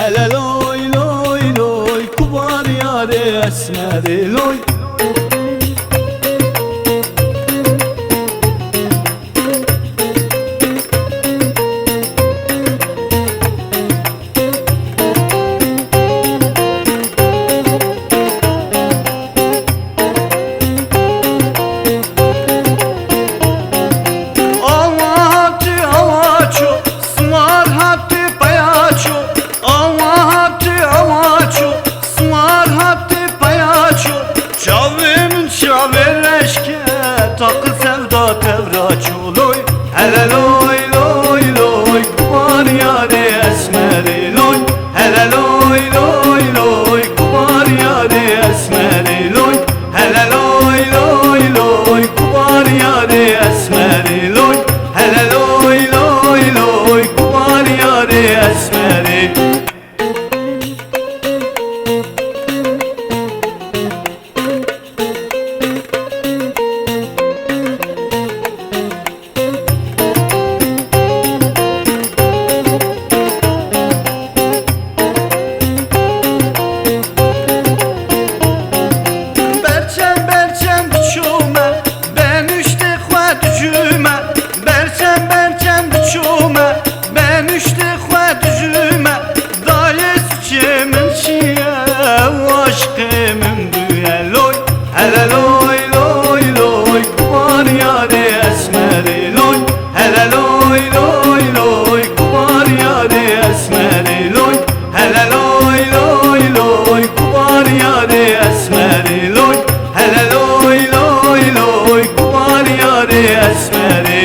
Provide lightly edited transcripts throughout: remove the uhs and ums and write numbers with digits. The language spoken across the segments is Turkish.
hele loy loy loy, kubar yare esmeri loy. Takı sevda tevraço loy, hele loy loy loy, kubar yare esmeri loy, hele loy loy loy, kubar yare esmeri loy, hele loy loy loy, kubar yare esmeri loy, hele loy loy loy, kubar yare esmeri. Hele loy loy loy, kubar yare esmeri loy, hele loy loy loy, kubar yare esmeri loy, hele loy loy loy, kubar yare esmeri loy, hele loy loy loy, kubar yare esmeri.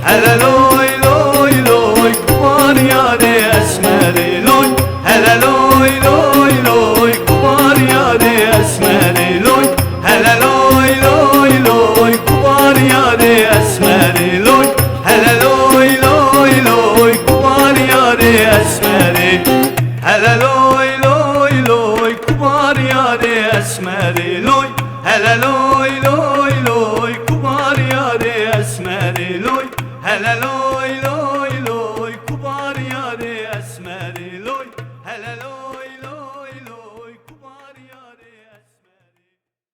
Hele loy loy loy, kubar yare esmeri loy, hele loy loy loy, kubar yare esmeri loy, hele loy loy loy, kubar yare esmeri loy, hele loy loy loy, kubar yare esmeri, hele loy loy loy, kubar yare esmeri loy, hele loy loy loy, kubar yare esmeri loy, hele loy loy loy, kubar yare esmeri loy, hele loy.